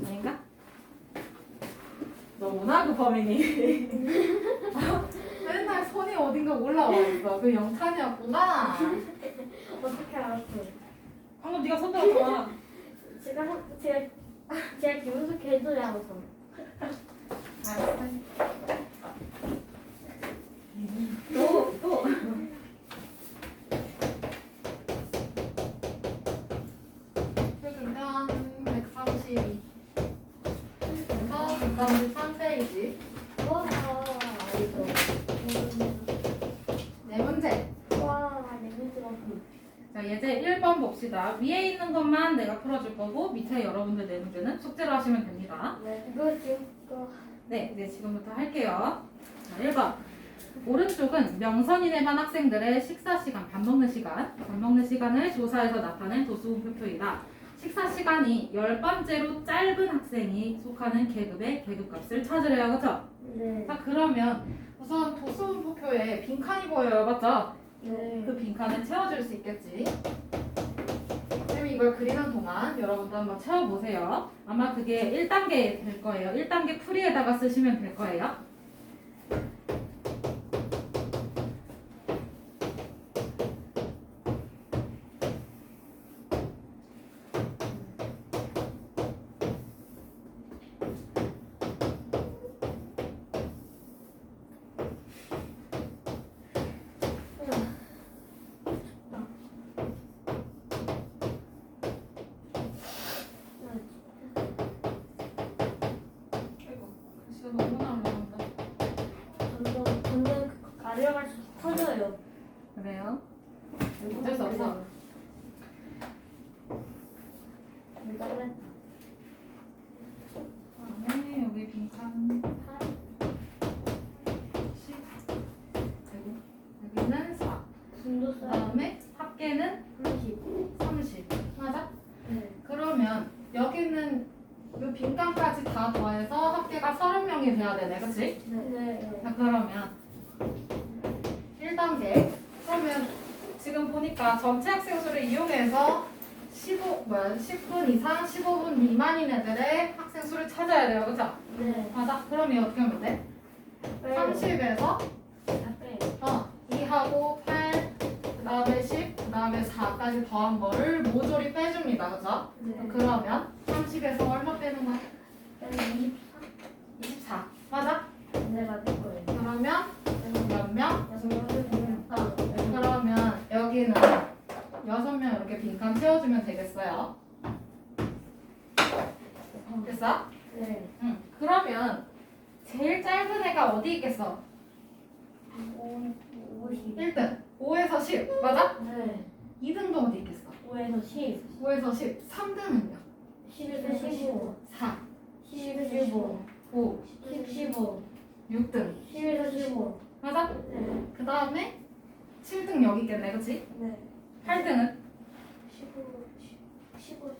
아닌가? 너무나 그 범인이 맨날 손이 어딘가 올라와 있어. 그 영찬이었구나. 어떻게 알았어? 방금 네가 손 들었잖아. 제가 김은숙 해줘야서. 또. 그러면 132. 그래서 133페이지. 와, 이거. 네 문제. 와, 너무 들었어. 자, 예제 1번 봅시다. 위에 있는 것만 내가 풀어줄 거고 밑에 여러분들 네 문제는 숙제로 하시면 됩니다. 네, 이거 지금 거. 네, 이제 지금부터 할게요. 자, 1번. 오른쪽은 명선인의 반 학생들의 식사 시간, 밥 먹는 시간을 조사해서 나타낸 도수분표이다. 식사 시간이 10번째로 짧은 학생이 속하는 계급의 계급값을 찾으래요. 그렇죠? 네. 자, 그러면 우선 도수분표에 빈칸이 보여요. 맞죠? 네. 그 빈칸을 채워줄 수 있겠지. 쌤이 이걸 그리는 동안 여러분도 한번 채워보세요. 아마 그게 1단계 될 거예요. 1단계 풀이에다가 쓰시면 될 거예요. 아이고, 글씨가 너무나 안 나온다. 점점 가려갈수록 커져요. 그래요? 어쩔 수 없어. 일단은 다음에 여기 빈칸 10. 그리고 여기는 4. 숨도 그 써요. 다음에 합계는 30. 30. 맞아? 네. 그러면 여기는 이 빈칸까지 다 더해서 합계가 30명이 돼야 되네. 그치? 네. 자, 그러면 1단계. 그러면 지금 보니까 전체 학생 수를 이용해서 10분 이상 15분 미만인 애들의 학생 수를 찾아야 돼요. 그죠? 네. 맞아? 그러면 어떻게 하면 돼? 30에서 2하고 8, 그 다음에 10, 그 다음에 4까지 더한 거를 모조리 빼줍니다. 그죠? 네. 그러면 30에서 얼마 빼는 거야? 24. 맞아? 네, 맞을 거예요. 그러면 몇 명? 그러면 그러면 여기는 6명 이렇게 빈칸 채워주면 되겠어요. 됐어? 네. 응. 그러면 제일 짧은 애가 어디 있겠어? 50. 1등. 5에서 10. 맞아? 네. 2등도 어디 있겠어? 5에서 10. 5에서 10. 3등은요? 10에서 15. 4, 10에서 15. 5, 10, 15. 6등. 10에서 15. 맞아? 네. 그 다음에 7등 여기 있겠네. 그치? 네. 8등은? 15. 15.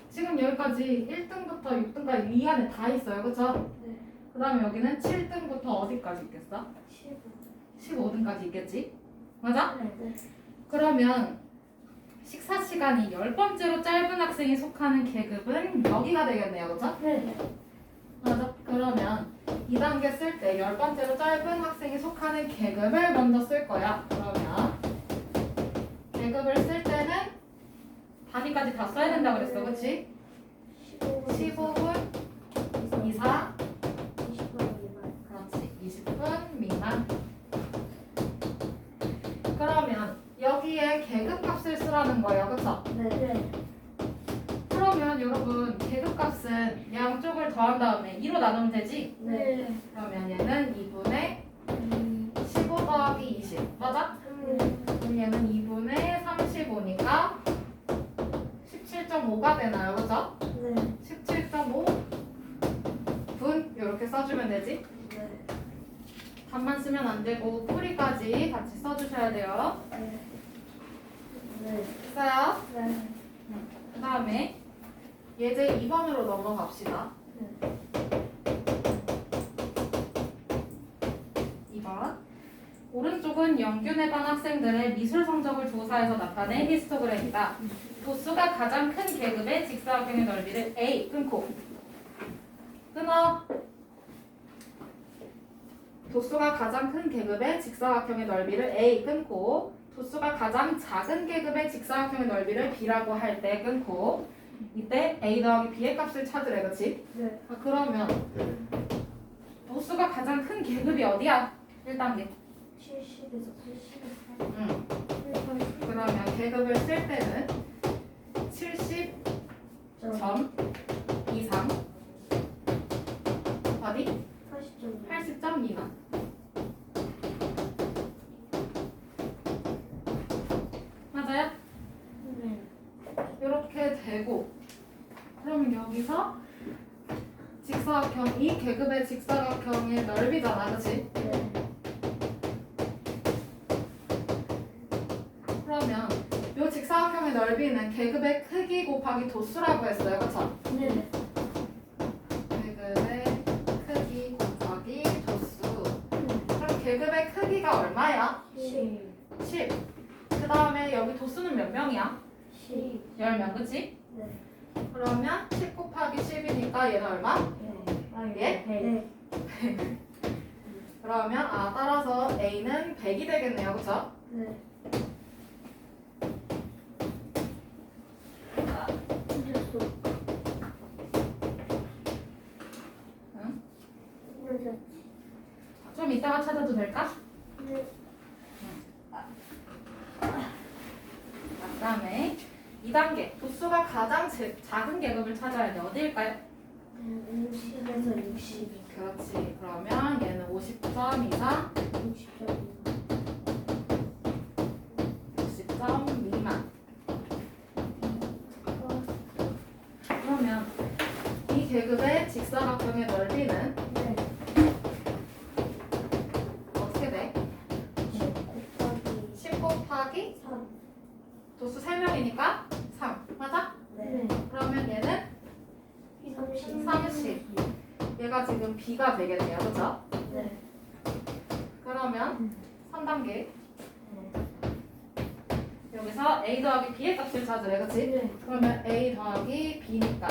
지금 여기까지 1등부터 6등까지 이 안에 다 있어요. 그쵸? 네. 그 다음에 여기는 7등부터 어디까지 있겠어? 15. 15등까지 있겠지? 맞아? 네. 그러면 식사 시간이 10번째로 짧은 학생이 속하는 계급은 여기가 되겠네요. 그쵸? 네. 맞아. 그러면 2단계 쓸 때 10번째로 짧은 학생이 속하는 계급을 먼저 쓸 거야. 그러면 계급을 쓸 때는 단위까지 다 써야 된다 그랬어. 그치? 15분 이상 20분 미만. 그렇지. 20분 미만. 그러면 여기에 계급값을 쓰라는 거예요. 그쵸? 네. 그러면 여러분 계급값은 양쪽을 더한 다음에 2로 나누면 되지? 네. 그러면 얘는 2분의 15 더하기 20 맞아? 그럼 얘는 2분의 35니까 17.5가 되나요? 그죠? 네. 17.5분 이렇게 써주면 되지? 네. 답만 쓰면 안 되고 풀이까지 같이 써주셔야 돼요. 네. 됐어요? 네. 그 다음에 예제 2번으로 넘어갑시다. 2번. 오른쪽은 영균의 반 학생들의 미술 성적을 조사해서 나타낸 히스토그램이다. 도수가 가장 큰 계급의 직사각형의 넓이를 A 끊고 끊어. 도수가 가장 큰 계급의 직사각형의 넓이를 A 끊고 도수가 가장 작은 계급의 직사각형의 넓이를 B라고 할 때 끊고 이때 A 더하기 B의 값을 찾으래 그치? 네. 그러면 도수가 가장 큰 계급이 어디야? 1단계 70에서 80. 응. 그러면 계급을 쓸 때는 70점 이상 어디? 80점. 80점 미만 맞아요? 네. 이렇게 되고 그러면 여기서 직사각형 이 계급의 직사각형의 넓이잖아 그치? 네. 그러면 이 직사각형의 넓이는 계급의 크기 곱하기 도수라고 했어요 그쵸? 네. 계급의 크기 곱하기 도수 그럼 계급의 크기가 얼마야? 10. 10 그 다음에 여기 도수는 몇 명이야? 10. 10명 그치? 네. 그러면 10 곱하기 10이니까 얘는 얼마? 네. 네. 그러면 따라서 A는 100이 되겠네요 그쵸? 네. 자, 틀렸어. 응? 틀렸어. 좀 이따가 찾아도 될까? 네. 그 다음에 2단계 도수가 가장 작은 계급을 찾아야 돼 어디일까요? 50에서 60. 그렇지 그러면 얘는 50점 이상 60점. 60점 미만 그러면 이 계급의 직사각형의 넓이는 네. 어떻게 돼? 10 곱하기 3. 도수 3명이니까 3 맞아? 네. 그러면 얘는 30. 30 얘가 지금 B가 되겠네요 그죠? 네. 그러면 3단계 네. 여기서 A 더하기 B의 값을 찾으래 그치? 네. 그러면 A 더하기 B니까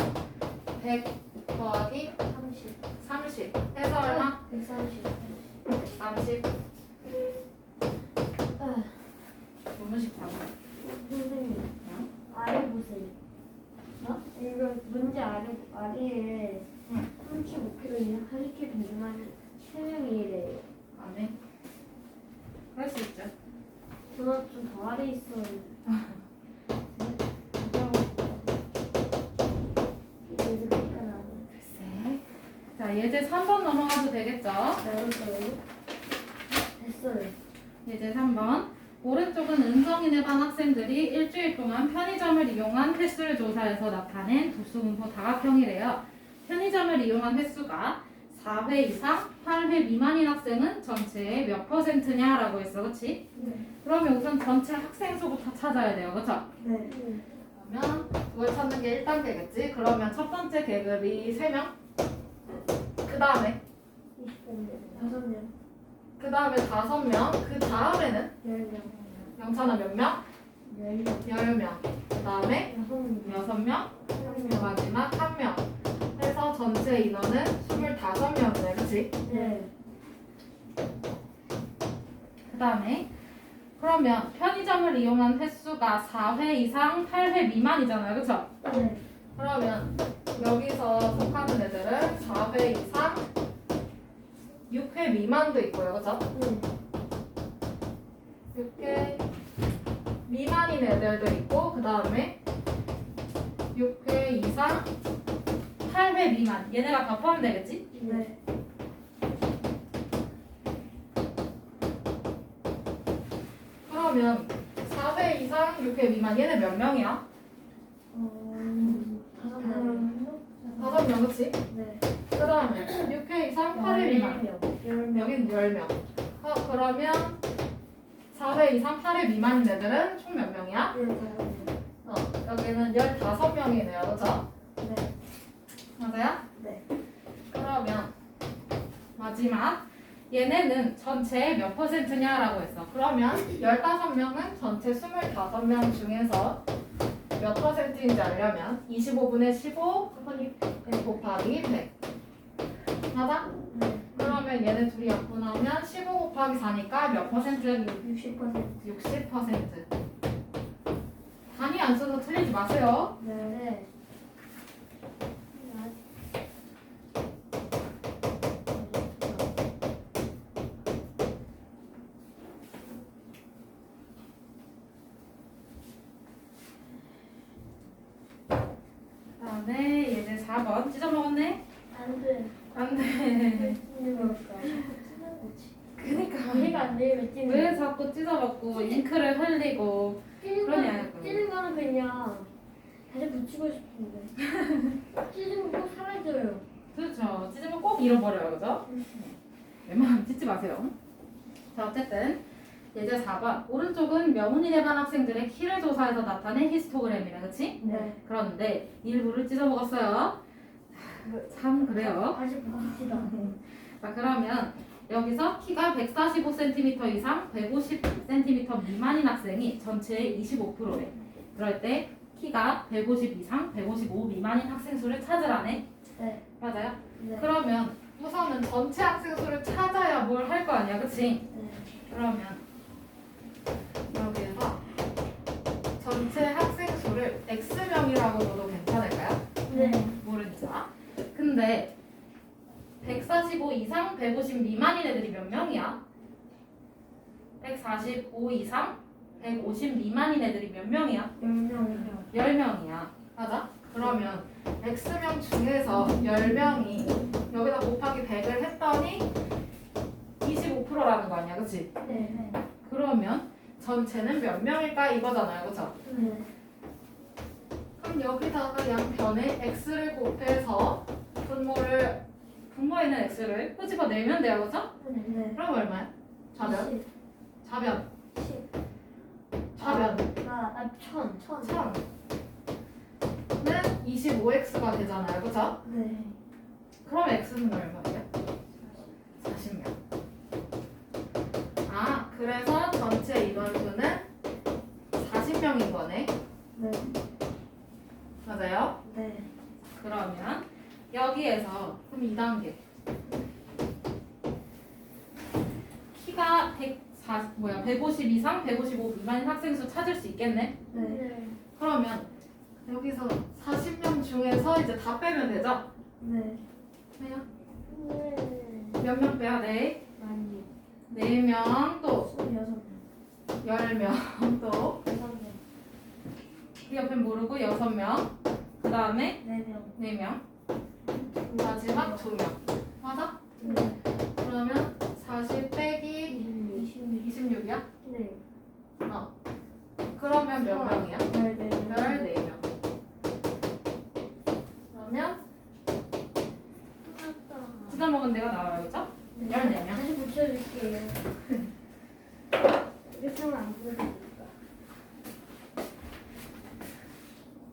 100 더하기 30. 30 해서 얼마? 130. 30 아, 너무 쉽다고 선생님. 응? 아래 보세요. 어? 이거 문제 아래에 응. 35kg, 40kg 미만 3명이래요. 안해 그럴 수 있죠 저는 좀 더 아래 있어요. 글쎄 자 예제 3번 넘어가도 되겠죠? 됐어요. 예제 3번 오른쪽은 은성인의 반 학생들이 일주일 동안 편의점을 이용한 횟수를 조사해서 나타낸 도수분포 다각형이래요. 편의점을 이용한 횟수가 4회 이상 8회 미만인 학생은 전체의 몇 %냐라고 했어 그치? 네. 그러면 우선 전체 학생 수부터 찾아야 돼요 그쵸? 네. 그러면 그걸 찾는 게 1단계겠지? 그러면 첫 번째 계급이 3명 그 다음에 20명, 5명, 그 다음에 5명 그 다음에는 10명, 영찬아 몇 명? 10명, 10명 그 다음에 6명, 6명 1명. 마지막 1명 해서 전체 인원은 25명이네 그치? 네. 그 다음에 그러면 편의점을 이용한 횟수가 4회 이상 8회 미만이잖아요 그쵸? 네. 그러면 여기서 속하는 애들은 4회 이상 6회 미만도 있고요 그쵸? 네. 6회 미만인 애들도 있고 그 다음에 6회 이상 8회 미만 얘네가 다 포함되겠지? 네. 그러면 4회 이상 6회 미만 얘네 몇 명이야? 5명. 5명 그치? 네. 그 다음에 6회 이상 8회 미만 10명. 여긴 10명 그러면 4회 이상 8회 미만인 애들은 총 몇 명이야? 여기는 15명이네요 그쵸? 네. 맞아요? 네. 그러면 마지막 얘네는 전체 몇 %냐라고 했어. 그러면 15명은 전체 25명 중에서 몇 퍼센트인지 알려면 25분의 15 곱하기 곱하기 100 맞아? 네. 그러면 얘네 둘이 약분하면 15 곱하기 4니까 몇 퍼센트? 60%. 60%. 단위 안 써서 틀리지 마세요. 네. 그다음에 얘네 4번 찢어먹었네? 안 돼. 안 돼. 그니까 이해가 안 돼. 왜 찌는 왜 거야? 자꾸 찢어먹고 잉크를 흘리고 그러냐고. 찌는 거는 그냥 다시 붙이고 싶은데. 찌는 거 꼭 사라져요. 그렇죠. 찢으면 꼭 잃어버려요. 그죠? 웬만하면 찢지 마세요. 자 어쨌든 예제 4번 오른쪽은 명운인에 반 학생들의 키를 조사해서 나타낸 히스토그램이래. 그치? 네. 그런데 일부를 찢어먹었어요. 참 그래요. 다시 붙입시다. 자 그러면 여기서 키가 145cm 이상 150cm 미만인 학생이 전체의 25%래. 그럴 때 키가 150 이상 155 미만인 학생 수를 찾으라네. 네. 맞아요? 네. 그러면 우선은 전체 학생 수를 찾아야 뭘 할 거 아니야. 그치? 네. 그러면 여기에서 전체 학생 수를 X명이라고 둬도 괜찮을까요? 네. 모르겠다. 근데 145 이상 150 미만인 애들이 몇 명이야? 145 이상 150 미만인 애들이 몇 명이야? 10명이요. 10명이야. 맞아? 그러면 X명 중에서 10명이 여기다 곱하기 100을 했더니 25%라는 거 아니야. 그치? 네. 그러면 전체는 몇 명일까 이거잖아요. 그쵸? 네. 그럼 여기다가 양변에 x를 곱해서 분모에 있는 x를 끄집어내면 돼요. 그죠? 네. 그럼 얼마야? 좌변? 좌변. 10. 좌변. 1000. 1000은 25x가 되잖아요. 그죠? 네. 그럼 x는 얼마예요? 40명. 아, 그래서 전체 인원수는 40명인 거네. 네. 맞아요? 네. 그러면 여기에서 그럼 2단계 키가 150 이상 155 미만인 학생 수 찾을 수 있겠네. 네. 그러면 여기서 40명 중에서 이제 다 빼면 되죠? 네. 왜요? 네. 몇 명 빼야 돼? 많이. 4명 또 26명. 10명 또 6명. 이 옆에 모르고 6명 그 다음에 4명. 4명 마지막 2명 맞아? 네. 그러면 40 빼기 26. 26이야? 네. 그러면 몇 명이야? 14명. 14명. 그러면 뜯어먹은 데가 나와요. 그죠? 14명. 다시 붙여줄게요. 이렇게 하면 안 보여요.